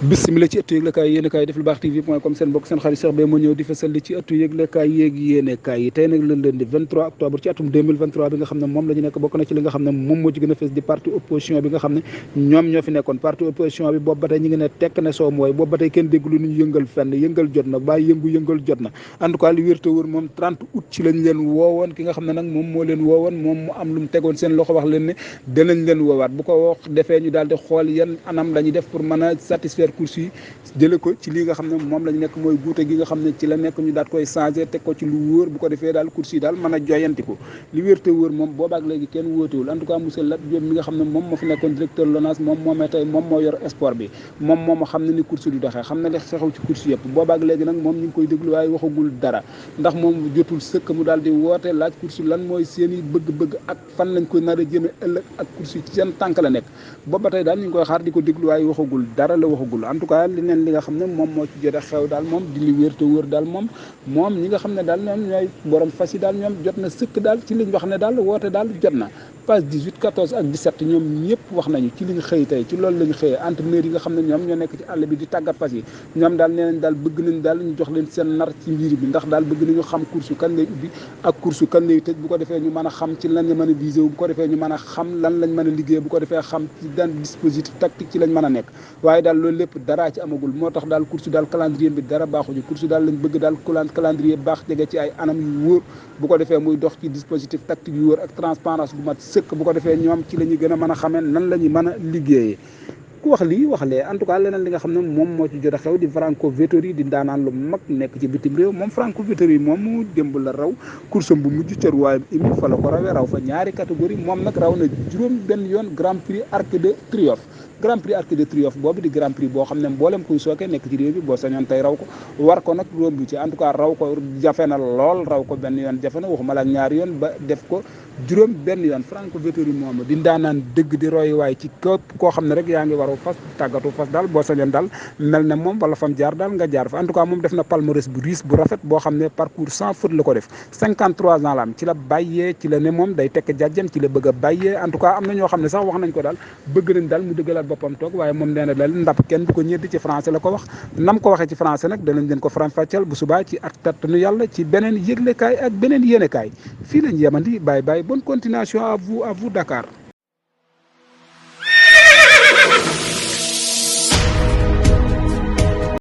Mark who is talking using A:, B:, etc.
A: bismillah ci ëttu yëglekaay yéenekaay def lu baax tv.com seen bokk seen xarit Cheikh Beye moo ñëw di fasal li ci ëttu yëglekaay yéeg yéenekaay yi tey nag la lundi 23 octobre ci atum 2023 bi nga xam ne moom la ñu nekk bokk na ci li nga xam ne moom moo ci gën a fees di parti opposition bi nga xam ne ñoom ñoo fi nekkoon parti opposition bi boobu ba tey ñu ngi ne tekk ne soo mooy boobu ba tey kenn dégglu ñu yëngal fenn yëngal jot na bàyyi yëngal jot na en tout cas li wér te wóor moom 30 août ci lañ leen woowoon ki nga xam ne nag moom moo leen woowoon moom mu am lu mu tegoon seen loxo wax leen ne danañ leen woowaat bu ko wax defee ñu daal di xool yan anam la ñuy def pour mën a satisfaire course yi jële ko ci lii nga xam ne moom la ñu nekk mooy guute gi nga xam ne ci la nekk ñu daat koy changé teg ko ci lu wóor bu ko defee daal course yi daal mën a joyantiku li wér te wóor moom boobaak léegi kenn wóotewul en tout cas monsieur Lat Diop mi nga xam ne moom moo fi nekkoon directeur LONASE moom moomee tey moom moo yor sport bi moom moo xam ne ni course du doxee xam ne li xew ci course yëpp boobaak léegi nag moom ñu ngi koy déglu waaye waxagul dara ndax moom jotul sëkk mu daal di woote laaj course lan mooy seen i bëgg-bëgg ak fan lañ koy nar a jëme ëllëg ak course yi ci seen tànk la nekk booba tey daal ñu ngi koy xaar di ko déglu waaye waxagul dara la waxagul en tout cas li nga xam ne moom moo ci jot a xew daal moom di li wér te wóor daal moom ñi nga xam ne daal ñoom ñooy borom fas yi daal ñoom jot na sëkk daal ci liñ wax ne daal woote daal jot na page 18 14 ak 17 ñoom ñëpp wax nañu ci liñ xëy tey ci loolu lañ xëyee entraîneur yi nga xam ne ñoom ñoo nekk ci àll bi di tàggat fas yi ñoom daal nee nañ daal bëgg nañ daal ñu jox leen seen nar ci mbir bi ndax daal bëgg nañu xam course kan lay ubbi ak course kan lay tëj bu ko defee ñu mën a xam ci lan la mën a visé wu bu ko defee ñu mën a xam lan lañ mën a liggéey bu ko defee xam ci daan dispositif tactique ci lañ mën a nekk waaye daal loolu lépp daraa ci amagul moo tax daal course daal calendrier bi dara baaxuñu course daal lañ bëgg daal calendrier baax jege ci ay anam yu wóor bu ko defee muy dox ci dispositif tactique yu wóor ak transparence bu mat sëkk bu ko defee ñoom ci la ñuy gën a mën a xamee nan la ñuy mën a liggéeyee ku wax lii wax lee en tout cas leneen li nga xam ne moom moo ci jot a xew di Franco Vettori di ndaanaan lu mag nekk ci bitim réew moom Franco Vettori moom mu démb la raw course bu mujj ca Royaume Uni fa la ko rawee raw fa ñaari catégorie moom nag raw na juróom benn yoon Grand Prix Arc de Triomphe Grand Prix Arc de Triomphe boobu di Grand Prix boo xam ne mboolem kuy sooke nekk ci réew bi boo sañoon tey raw ko war ko nag romb ci en tout cas raw ko jafe na lool raw ko benn yoon jafe na waxuma la ak ñaari yoon ba def ko juróom benn yoon Franco Vettori moom di ndaanaan dëgg di roy waay ci képp koo xam ne rek yaa ngi waru fas tàggatu fas daal boo sañoon daal mel ne moom wala fam jaar daal nga jaar fa en tout cas moom def na palmarès bu riche bu rafet boo xam ne parcours sans faute la ko def 53 ans la am ci la bàyyee ci la ne moom day tekk jàjjam ci la bëgg a bàyyee en tout cas am na ñoo xam ne sax wax nañ ko daal bëgg nañ daal mu dëggalaat boppam toog waaye moom nee na daal ndap kenn du ko ñeddi ci français la ko wax nam ko waxee ci français nag danañ leen ko faram-fàcceel bu subaa ci ak tattanu yàlla ci beneen yëglekaay ak beneen yéenekaay fii lañ yemandi bye bye bonne continuation à vous Dakar